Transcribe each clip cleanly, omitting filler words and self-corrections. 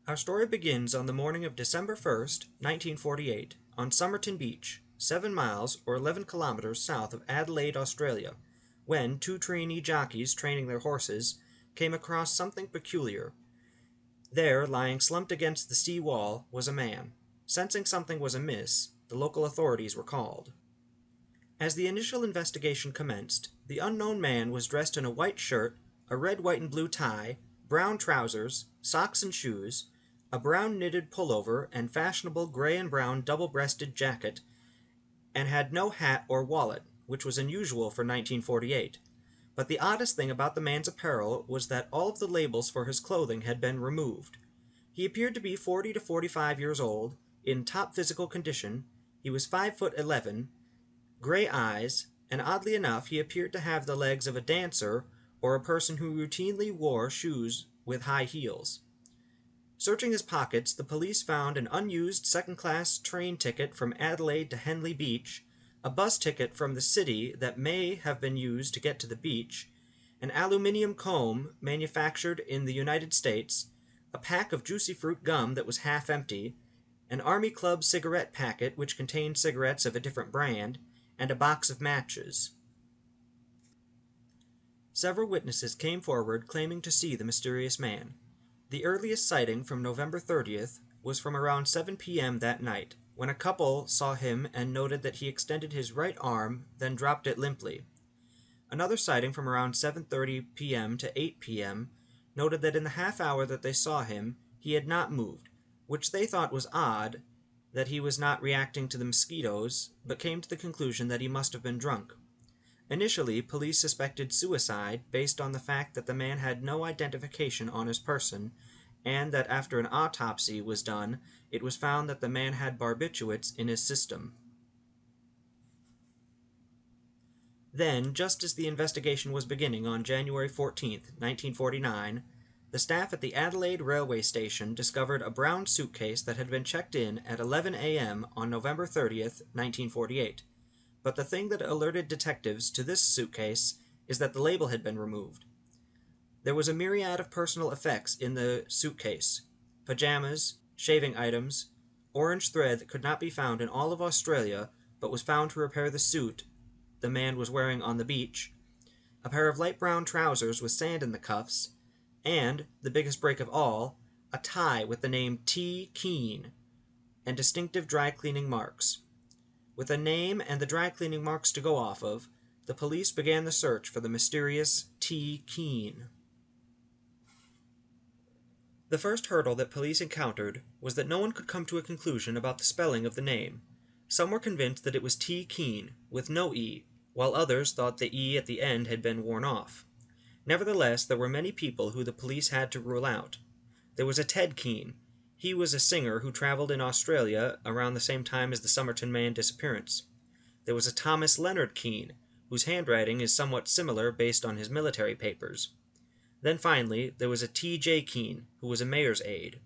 Our story begins on the morning of December 1st, 1948, on Somerton Beach, 7 miles or 11 kilometers south of Adelaide, Australia, when two trainee jockeys training their horses came across something peculiar. There, lying slumped against the sea wall, was a man. Sensing something was amiss, the local authorities were called. As the initial investigation commenced, the unknown man was dressed in a white shirt, a red, white, and blue tie, brown trousers, socks and shoes, a brown knitted pullover, and fashionable gray and brown double-breasted jacket, and had no hat or wallet, which was unusual for 1948. But the oddest thing about the man's apparel was that all of the labels for his clothing had been removed. He appeared to be 40 to 45 years old, in top physical condition. He was 5'11", gray eyes, and oddly enough he appeared to have the legs of a dancer or a person who routinely wore shoes with high heels. Searching his pockets, the police found an unused second-class train ticket from Adelaide to Henley Beach, a bus ticket from the city that may have been used to get to the beach, an aluminium comb manufactured in the United States, a pack of juicy fruit gum that was half empty, an Army Club cigarette packet which contained cigarettes of a different brand, and a box of matches. Several witnesses came forward claiming to see the mysterious man. The earliest sighting, from November 30th, was from around 7 p.m. that night, when a couple saw him and noted that he extended his right arm, then dropped it limply. Another sighting from around 7:30 p.m. to 8 p.m. noted that in the half hour that they saw him, he had not moved, which they thought was odd, that he was not reacting to the mosquitoes, but came to the conclusion that he must have been drunk. Initially, police suspected suicide based on the fact that the man had no identification on his person, and that after an autopsy was done, it was found that the man had barbiturates in his system. Then, just as the investigation was beginning on January 14th, 1949, the staff at the Adelaide railway station discovered a brown suitcase that had been checked in at 11 a.m. on November 30th, 1948. But the thing that alerted detectives to this suitcase is that the label had been removed. There was a myriad of personal effects in the suitcase: pajamas, shaving items, orange thread that could not be found in all of Australia but was found to repair the suit the man was wearing on the beach, a pair of light brown trousers with sand in the cuffs, and, the biggest break of all, a tie with the name T. Keene and distinctive dry cleaning marks. With a name and the dry cleaning marks to go off of, the police began the search for the mysterious T. Keene. The first hurdle that police encountered was that no one could come to a conclusion about the spelling of the name. Some were convinced that it was T. Keene, with no E, while others thought the E at the end had been worn off. Nevertheless, there were many people who the police had to rule out. There was a Ted Keene. He was a singer who traveled in Australia around the same time as the Somerton Man disappearance. There was a Thomas Leonard Keene, whose handwriting is somewhat similar based on his military papers. Then finally, there was a T.J. Keene, who was a mayor's aide.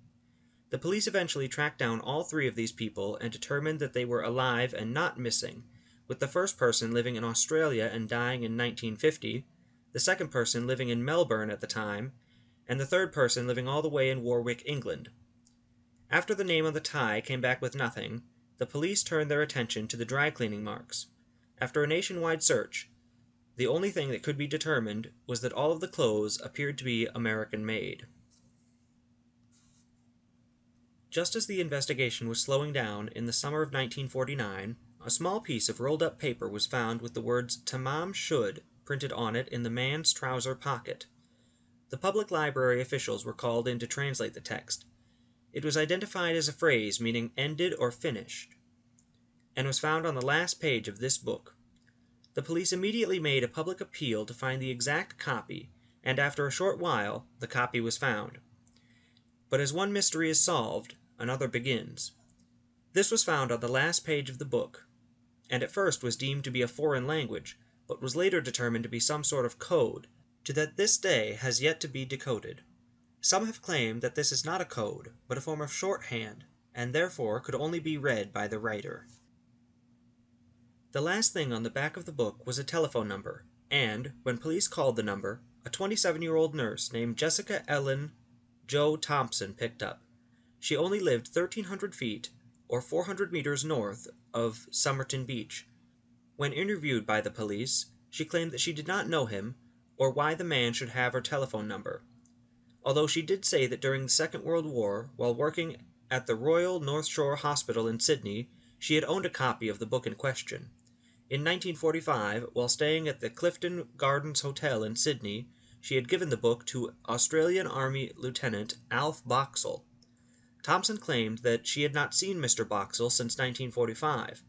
The police eventually tracked down all three of these people and determined that they were alive and not missing, with the first person living in Australia and dying in 1950, the second person living in Melbourne at the time, and the third person living all the way in Warwick, England. After the name on the tie came back with nothing, the police turned their attention to the dry cleaning marks. After a nationwide search, the only thing that could be determined was that all of the clothes appeared to be American-made. Just as the investigation was slowing down in the summer of 1949, a small piece of rolled-up paper was found with the words "Tamam Shud" printed on it in the man's trouser pocket. The public library officials were called in to translate the text. It was identified as a phrase meaning ended or finished, and was found on the last page of this book. The police immediately made a public appeal to find the exact copy, and after a short while, the copy was found. But as one mystery is solved, another begins. This was found on the last page of the book, and at first was deemed to be a foreign language, but was later determined to be some sort of code, that this day has yet to be decoded. Some have claimed that this is not a code, but a form of shorthand, and therefore could only be read by the writer. The last thing on the back of the book was a telephone number, and, when police called the number, a 27-year-old nurse named Jessica Ellen Joe Thompson picked up. She only lived 1,300 feet, or 400 meters north of Somerton Beach. When interviewed by the police, she claimed that she did not know him, or why the man should have her telephone number. Although she did say that during the Second World War, while working at the Royal North Shore Hospital in Sydney, she had owned a copy of the book in question. In 1945, while staying at the Clifton Gardens Hotel in Sydney, she had given the book to Australian Army Lieutenant Alf Boxall. Thompson claimed that she had not seen Mr. Boxall since 1945.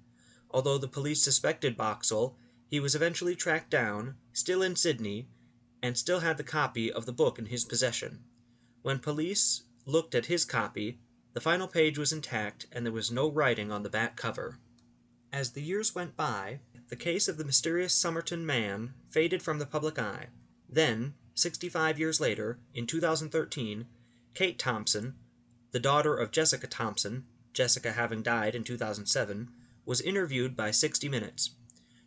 Although the police suspected Boxall, he was eventually tracked down, still in Sydney, and still had the copy of the book in his possession. When police looked at his copy, the final page was intact and there was no writing on the back cover. As the years went by, the case of the Mysterious Somerton Man faded from the public eye. Then, 65 years later, in 2013, Kate Thompson, the daughter of Jessica Thompson, Jessica having died in 2007, was interviewed by 60 Minutes.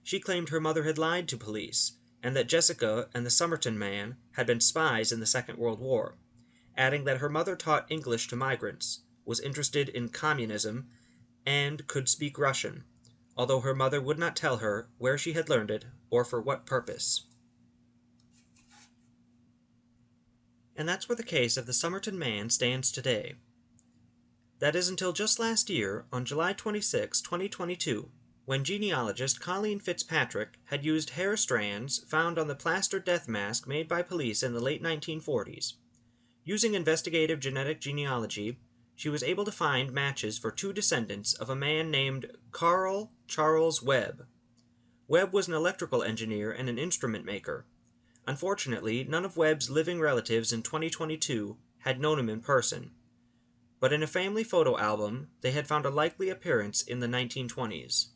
She claimed her mother had lied to police, and that Jessica and the Somerton Man had been spies in the Second World War, adding that her mother taught English to migrants, was interested in communism, and could speak Russian, although her mother would not tell her where she had learned it or for what purpose. And that's where the case of the Somerton Man stands today. That is until just last year, on July 26, 2022, when genealogist Colleen Fitzpatrick had used hair strands found on the plaster death mask made by police in the late 1940s. Using investigative genetic genealogy, she was able to find matches for two descendants of a man named Carl Charles Webb. Webb was an electrical engineer and an instrument maker. Unfortunately, none of Webb's living relatives in 2022 had known him in person, but in a family photo album they had found a likely appearance in the 1920s.